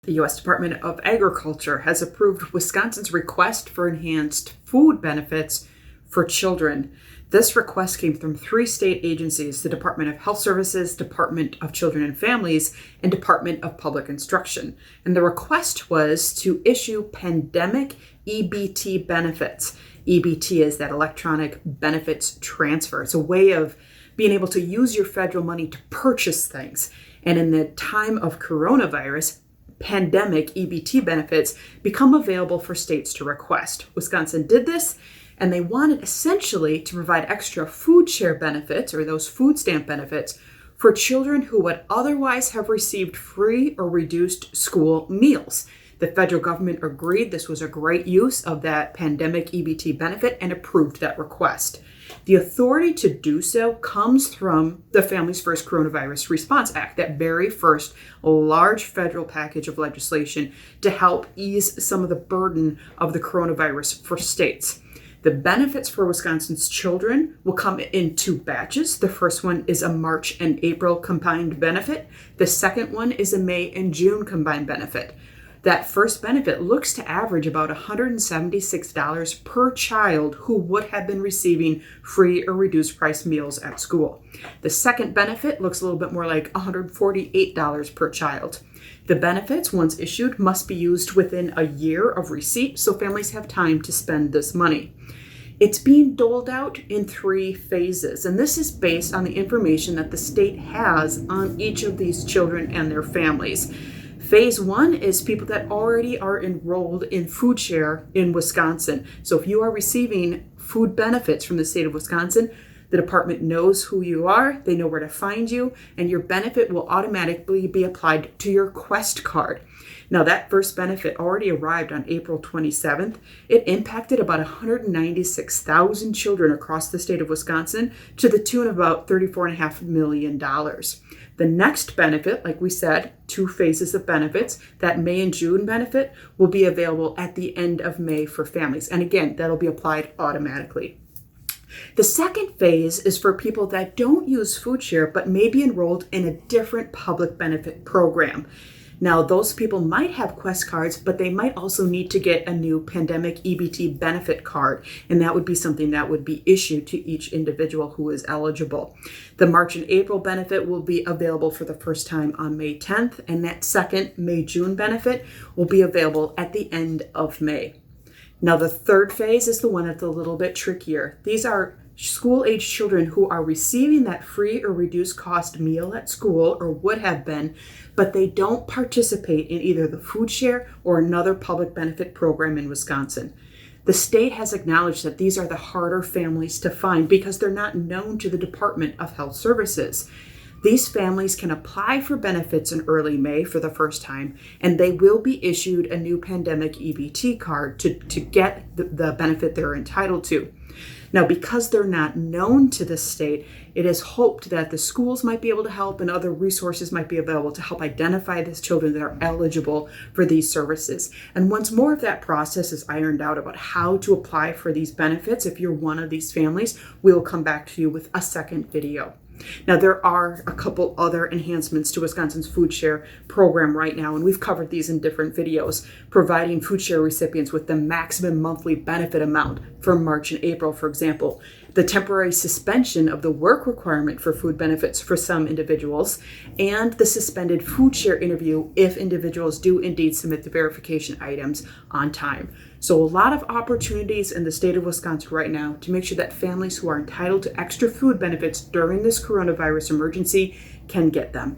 The U.S. Department of Agriculture has approved Wisconsin's request for enhanced food benefits for children. This request came from 3 state agencies: the Department of Health Services, Department of Children and Families, and Department of Public Instruction. And the request was to issue Pandemic-EBT benefits. EBT is that electronic benefits transfer. It's a way of being able to use your federal money to purchase things. And in the time of coronavirus, Pandemic-EBT benefits become available for states to request. Wisconsin did this, and they wanted essentially to provide extra FoodShare benefits, or those food stamp benefits, for children who would otherwise have received free or reduced school meals. The federal government agreed this was a great use of that Pandemic-EBT benefit and approved that request. The authority to do so comes from the Families First Coronavirus Response Act, that very first large federal package of legislation to help ease some of the burden of the coronavirus for states. The benefits for Wisconsin's children will come in 2 batches. The first one is a March and April combined benefit. The second one is a May and June combined benefit. That first benefit looks to average about $176 per child who would have been receiving free or reduced price meals at school. The second benefit looks a little bit more like $148 per child. The benefits, once issued, must be used within a year of receipt, so families have time to spend this money. It's being doled out in 3 phases, and this is based on the information that the state has on each of these children and their families. Phase 1 is people that already are enrolled in FoodShare in Wisconsin. So if you are receiving food benefits from the state of Wisconsin, the department knows who you are, they know where to find you, and your benefit will automatically be applied to your Quest card. Now, that first benefit already arrived on April 27th. It impacted about 196,000 children across the state of Wisconsin to the tune of about $34.5 million. The next benefit, like we said, 2 phases of benefits, that May and June benefit will be available at the end of May for families. And again, that'll be applied automatically. The second phase is for people that don't use FoodShare but may be enrolled in a different public benefit program. Now, those people might have Quest cards, but they might also need to get a new Pandemic-EBT benefit card, and that would be something that would be issued to each individual who is eligible. The March and April benefit will be available for the first time on May 10th, and that second May-June benefit will be available at the end of May. Now, the third phase is the one that's a little bit trickier. These are school-age children who are receiving that free or reduced cost meal at school, or would have been, but they don't participate in either the FoodShare or another public benefit program in Wisconsin. The state has acknowledged that these are the harder families to find because they're not known to the Department of Health Services. These families can apply for benefits in early May for the first time, and they will be issued a new Pandemic-EBT card to get the benefit they're entitled to. Now, because they're not known to the state, it is hoped that the schools might be able to help and other resources might be available to help identify these children that are eligible for these services. And once more of that process is ironed out about how to apply for these benefits, if you're one of these families, we'll come back to you with a second video. Now, there are a couple other enhancements to Wisconsin's FoodShare program right now, and we've covered these in different videos, providing FoodShare recipients with the maximum monthly benefit amount for March and April, for example, the temporary suspension of the work requirement for food benefits for some individuals, and the suspended FoodShare interview if individuals do indeed submit the verification items on time. So a lot of opportunities in the state of Wisconsin right now to make sure that families who are entitled to extra food benefits during this coronavirus emergency can get them.